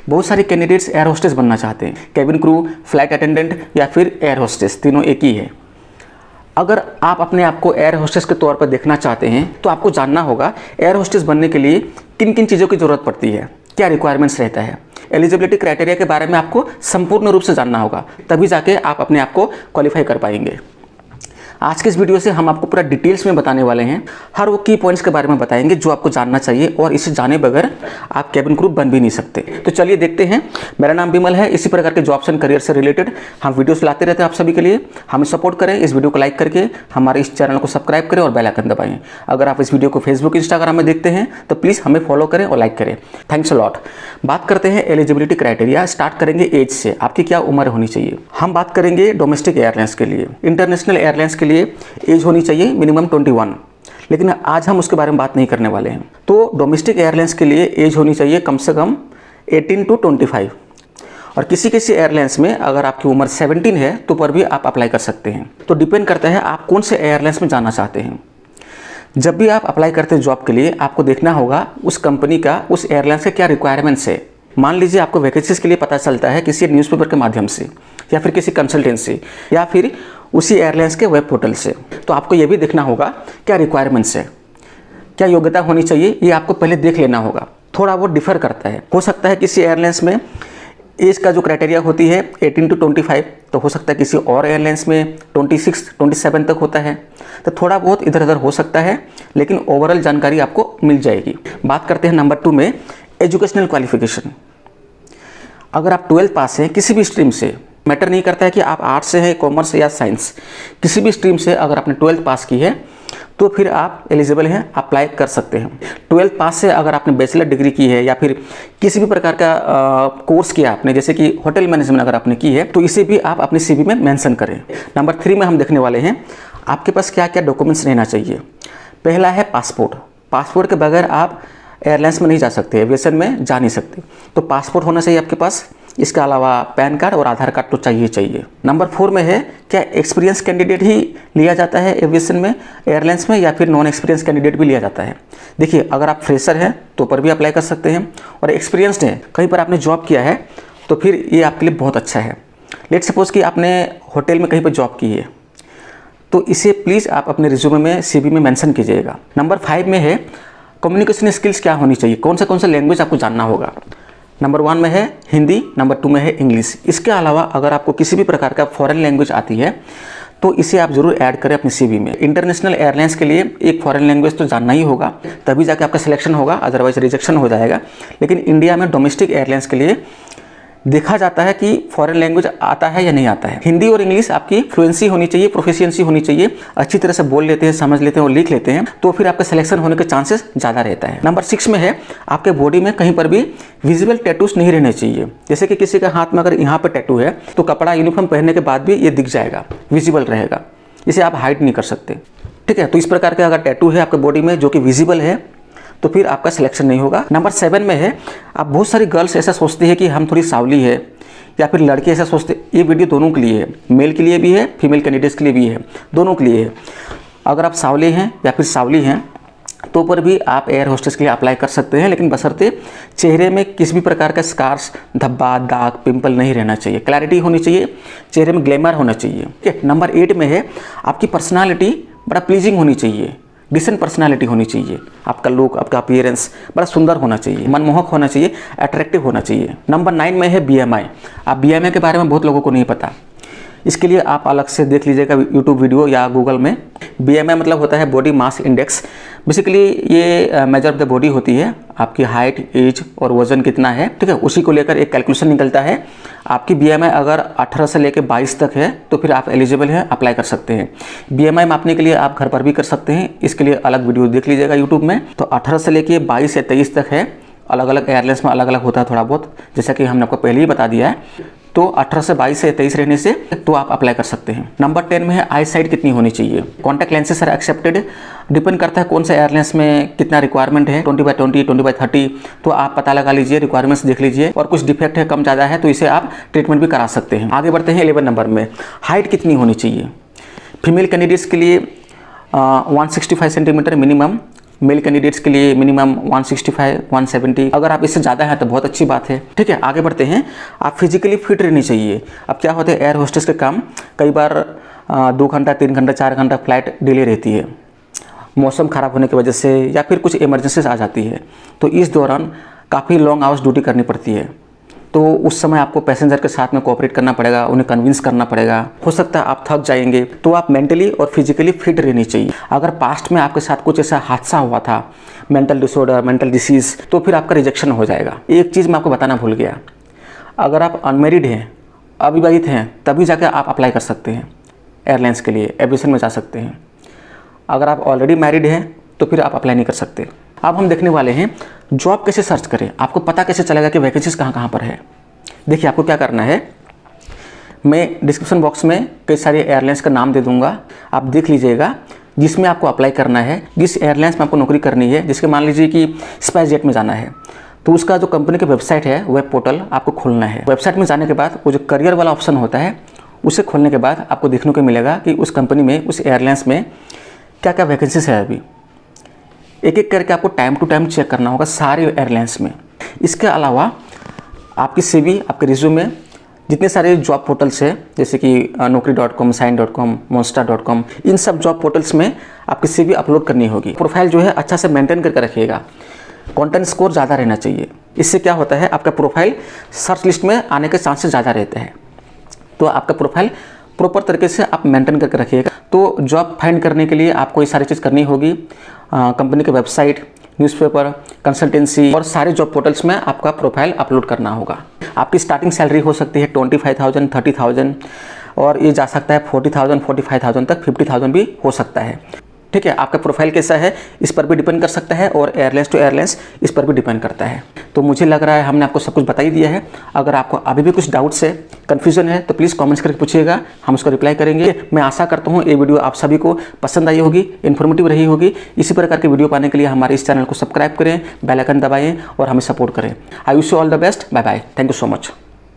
बहुत सारे candidates air hostess बनना चाहते हैं, केबिन क्रू, फ्लाइट अटेंडेंट या फिर एयर होस्टेस, तीनों एक ही है। अगर आप अपने आप को एयर होस्टेस के तौर पर देखना चाहते हैं तो आपको जानना होगा एयर होस्टेस बनने के लिए किन किन चीज़ों की ज़रूरत पड़ती है, क्या रिक्वायरमेंट्स रहता है। एलिजिबिलिटी क्राइटेरिया के बारे में आपको संपूर्ण रूप से जानना होगा, तभी जाके आप अपने आप को क्वालिफाई कर पाएंगे। आज के इस वीडियो से हम आपको पूरा डिटेल्स में बताने वाले हैं, हर वो की पॉइंट्स के बारे में बताएंगे जो आपको जानना चाहिए, और इसे जाने बगैर आप केबिन क्रू बन भी नहीं सकते। तो चलिए देखते हैं। मेरा नाम विमल है। इसी प्रकार के जॉब्स एंड करियर से रिलेटेड हम वीडियोस लाते रहते हैं आप सभी के लिए। हमें सपोर्ट करें, इस वीडियो को लाइक करके हमारे इस चैनल को सब्सक्राइब करें और बेल आइकन दबाएं। अगर आप इस वीडियो को फेसबुक, इंस्टाग्राम में देखते हैं तो प्लीज़ हमें फॉलो करें और लाइक करें। Thanks a lot. बात करते हैं एलिजिबिलिटी क्राइटेरिया। स्टार्ट करेंगे एज से, आपकी क्या उम्र होनी चाहिए। हम बात करेंगे डोमेस्टिक एयरलाइंस के लिए। इंटरनेशनल एयरलाइंस के लिए एज होनी चाहिए मिनिमम 21, लेकिन आज हम उसके बारे में बात नहीं करने वाले हैं। तो डोमेस्टिक एयरलाइंस के लिए एज होनी चाहिए कम से कम 18 to 25, और किसी किसी एयरलाइंस में अगर आपकी उम्र 17 है तो पर भी आप अप्लाई कर सकते हैं। तो डिपेंड करता है आप कौन से एयरलाइंस में जाना चाहते हैं। जब भी आप अप्लाई करते हैं जॉब के लिए, आपको देखना होगा उस कंपनी का, उस एयरलाइंस का क्या रिक्वायरमेंट्स है। मान लीजिए आपको वैकेंसीज के लिए पता चलता है किसी न्यूज़पेपर के माध्यम से, या फिर किसी कंसल्टेंसी, या फिर उसी एयरलाइंस के वेब पोर्टल से, तो आपको ये भी देखना होगा क्या रिक्वायरमेंट्स है, क्या योग्यता होनी चाहिए, ये आपको पहले देख लेना होगा। थोड़ा वो डिफर करता है। हो सकता है किसी एयरलाइंस में एज का जो क्राइटेरिया होती है 18 to 25, तो हो सकता है किसी और एयरलाइंस में 26, 27 तक होता है। तो थोड़ा बहुत इधर उधर हो सकता है, लेकिन ओवरऑल जानकारी आपको मिल जाएगी। बात करते हैं नंबर 2 में, एजुकेशनल क्वालिफिकेशन। अगर आप 12th पास हैं किसी भी स्ट्रीम से, मैटर नहीं करता है कि आप आर्ट्स से हैं, कॉमर्स या साइंस, किसी भी स्ट्रीम से अगर आपने 12th पास की है तो फिर आप एलिजिबल हैं, अप्लाई कर सकते हैं। 12th पास से अगर आपने बैचलर डिग्री की है या फिर किसी भी प्रकार का कोर्स किया आपने, जैसे कि होटल मैनेजमेंट अगर आपने की है, तो इसे भी आप अपने CV में मेंशन करें। नंबर 3 में हम देखने वाले हैं आपके पास क्या क्या डॉक्यूमेंट्स रहना चाहिए। पहला है पासपोर्ट। पासपोर्ट के बगैर आप एयरलाइंस में नहीं जा सकते, एविएशन में जा नहीं सकते, तो पासपोर्ट होना चाहिए आपके पास। इसके अलावा पैन कार्ड और आधार कार्ड तो चाहिए। नंबर 4 में है क्या एक्सपीरियंस कैंडिडेट ही लिया जाता है एविएशन में, एयरलाइंस में, या फिर नॉन एक्सपीरियंस कैंडिडेट भी लिया जाता है। देखिए, अगर आप फ्रेशर हैं तो पर भी अप्लाई कर सकते हैं, और एक्सपीरियंस्ड हैं, कहीं पर आपने जॉब किया है, तो फिर ये आपके लिए बहुत अच्छा है। लेट सपोज कि आपने होटल में कहीं पर जॉब की है, तो इसे प्लीज़ आप अपने रिज्यूमे में, CV में मेंशन कीजिएगा। नंबर 5 में है कम्युनिकेशन स्किल्स क्या होनी चाहिए, कौन सा लैंग्वेज आपको जानना होगा। नंबर 1 में है हिंदी, नंबर 2 में है इंग्लिश। इसके अलावा अगर आपको किसी भी प्रकार का फॉरेन लैंग्वेज आती है तो इसे आप जरूर ऐड करें अपने CV में। इंटरनेशनल एयरलाइंस के लिए एक फॉरेन लैंग्वेज तो जानना ही होगा, तभी जाके आपका सिलेक्शन होगा, अदरवाइज रिजेक्शन हो जाएगा। लेकिन इंडिया में डोमेस्टिक एयरलाइंस के लिए देखा जाता है कि फॉरेन लैंग्वेज आता है या नहीं आता है। हिंदी और इंग्लिश आपकी फ्लुएंसी होनी चाहिए, प्रोफिशिएंसी होनी चाहिए, अच्छी तरह से बोल लेते हैं, समझ लेते हैं और लिख लेते हैं, तो फिर आपका सिलेक्शन होने के चांसेस ज़्यादा रहता है। नंबर 6 में है आपके बॉडी में कहीं पर भी विजिबल टैटूज नहीं रहने चाहिए। जैसे कि किसी का हाथ में अगर यहाँ पर टैटू है तो कपड़ा यूनिफॉर्म पहनने के बाद भी ये दिख जाएगा, विजिबल रहेगा, इसे आप हाइड नहीं कर सकते। ठीक है, तो इस प्रकार का अगर टैटू है आपके बॉडी में जो कि विजिबल है तो फिर आपका सिलेक्शन नहीं होगा। नंबर 7 में है, आप बहुत सारी गर्ल्स ऐसा सोचती है कि हम थोड़ी सावली है, या फिर लड़के ऐसा सोचते, ये वीडियो दोनों के लिए है, मेल के लिए भी है, फीमेल कैंडिडेट्स के लिए भी है, दोनों के लिए है। अगर आप सावले हैं या फिर सावली हैं तो पर भी आप एयर होस्टेस के लिए अप्लाई कर सकते हैं, लेकिन बशर्ते चेहरे में किसी भी प्रकार का स्कार्स, धब्बा, दाग, पिंपल नहीं रहना चाहिए, क्लैरिटी होनी चाहिए, चेहरे में ग्लैमर होना चाहिए। ठीक है। नंबर 8 में है आपकी पर्सनालिटी बड़ा प्लीजिंग होनी चाहिए, डिसेंट पर्सनालिटी होनी चाहिए, आपका लुक, आपका अपीयरेंस बड़ा सुंदर होना चाहिए, मनमोहक होना चाहिए, अट्रैक्टिव होना चाहिए। नंबर 9 में है BMI। आप BMI के बारे में बहुत लोगों को नहीं पता, इसके लिए आप अलग से देख लीजिएगा यूट्यूब वीडियो या गूगल में। BMI मतलब होता है बॉडी मास इंडेक्स। बेसिकली ये मेजर ऑफ द बॉडी होती है, आपकी हाइट, एज और वजन कितना है, ठीक है, उसी को लेकर एक कैलकुलेशन निकलता है। आपकी BMI अगर 18 से लेकर 22 तक है तो फिर आप एलिजिबल हैं, अप्लाई कर सकते हैं। BMI मापने के लिए आप घर पर भी कर सकते हैं, इसके लिए अलग वीडियो देख लीजिएगा यूट्यूब में। तो 18 से लेकर 22 या 23 तक है, अलग अलग एयरलाइंस में अलग अलग होता है थोड़ा बहुत, जैसा कि हमने आपको पहले ही बता दिया है। तो 18 से 22 से 23 रहने से तो आप अप्लाई कर सकते हैं। नंबर 10 में है आई साइट कितनी होनी चाहिए। Contact lenses are accepted, depend करता है कौन सा एयरलाइंस में कितना रिक्वायरमेंट है, 20/20, 20/30, तो आप पता लगा लीजिए, रिक्वायरमेंट्स देख लीजिए, और कुछ डिफेक्ट है, कम ज़्यादा है, तो इसे आप ट्रीटमेंट भी करा सकते हैं। आगे बढ़ते हैं 11 नंबर में, हाइट कितनी होनी चाहिए। फीमेल कैंडिडेट्स के लिए 165 सेंटीमीटर मिनिमम, मेल कैंडिडेट्स के लिए मिनिमम 165, 170। अगर आप इससे ज़्यादा हैं तो बहुत अच्छी बात है। ठीक है, आगे बढ़ते हैं। आप फिजिकली फिट रहनी चाहिए। अब क्या होता है, एयर होस्टेस के काम कई बार 2 घंटा, 3 घंटा, 4 घंटा फ्लाइट डिले रहती है, मौसम ख़राब होने की वजह से या फिर कुछ इमरजेंसीज आ जाती है, तो इस दौरान काफ़ी लॉन्ग आवर्स ड्यूटी करनी पड़ती है। तो उस समय आपको पैसेंजर के साथ में कोऑपरेट करना पड़ेगा, उन्हें कन्विंस करना पड़ेगा। हो सकता है आप थक जाएंगे, तो आप मेंटली और फिजिकली फिट रहनी चाहिए। अगर पास्ट में आपके साथ कुछ ऐसा हादसा हुआ था, मेंटल डिसऑर्डर, मेंटल डिसीज़, तो फिर आपका रिजेक्शन हो जाएगा। एक चीज़ मैं आपको बताना भूल गया, अगर आप अनमेरिड हैं, अविवाहित हैं, तभी जाकर आप अप्लाई कर सकते हैं एयरलाइंस के लिए, एविएशन में जा सकते हैं। अगर आप ऑलरेडी मैरिड हैं तो फिर आप अप्लाई नहीं कर सकते। अब हम देखने वाले हैं जॉब कैसे सर्च करें, आपको पता कैसे चलेगा कि वैकेंसीज कहाँ कहाँ पर है। देखिए, आपको क्या करना है, मैं डिस्क्रिप्शन बॉक्स में कई सारे एयरलाइंस का नाम दे दूंगा, आप देख लीजिएगा जिसमें आपको अप्लाई करना है, जिस एयरलाइंस में आपको नौकरी करनी है। जिसके मान लीजिए कि स्पाइसजेट में जाना है, तो उसका जो कंपनी की वेबसाइट है, वेब पोर्टल आपको खोलना है। वेबसाइट में जाने के बाद वो जो करियर वाला ऑप्शन होता है, उसे खोलने के बाद आपको देखने को मिलेगा कि उस कंपनी में, उस एयरलाइंस में क्या क्या वैकेंसीज है। अभी एक एक करके आपको टाइम टू टाइम चेक करना होगा सारे एयरलाइंस में। इसके अलावा आपकी CV, आपके रिज्यूमे, जितने सारे जॉब पोर्टल्स है जैसे कि naukri.com, sign.com, monster.com, इन सब जॉब पोर्टल्स में आपकी CV अपलोड करनी होगी। प्रोफाइल जो है अच्छा से मेंटेन करके रखिएगा, कंटेंट स्कोर ज़्यादा रहना चाहिए। इससे क्या होता है, आपका प्रोफाइल सर्च लिस्ट में आने के चांसेस ज़्यादा रहते हैं। तो आपका प्रोफाइल प्रॉपर तरीके से आप मेंटेन करके रखिएगा। तो जॉब फाइंड करने के लिए आपको ये सारी चीज़ करनी होगी। कंपनी की वेबसाइट, न्यूज़पेपर, कंसल्टेंसी और सारे जॉब पोर्टल्स में आपका प्रोफाइल अपलोड करना होगा। आपकी स्टार्टिंग सैलरी हो सकती है 25,000, 30,000 और ये जा सकता है 40,000, 45,000 तक, 50,000 भी हो सकता है। ठीक है, आपका प्रोफाइल कैसा है इस पर भी डिपेंड कर सकता है और एयरलाइंस टू एयरलाइंस इस पर भी डिपेंड करता है। तो मुझे लग रहा है हमने आपको सब कुछ बता ही दिया है। अगर आपको अभी भी कुछ डाउट्स है, कन्फ्यूजन है, तो प्लीज़ कमेंट्स करके पूछिएगा, हम उसको रिप्लाई करेंगे। मैं आशा करता हूँ ये वीडियो आप सभी को पसंद आई होगी, इन्फॉर्मेटिव रही होगी। इसी प्रकार के वीडियो पाने के लिए हमारे इस चैनल को सब्सक्राइब करें, बेल आइकन दबाएं और हमें सपोर्ट करें। I wish you all the best. Bye bye. Thank you so much.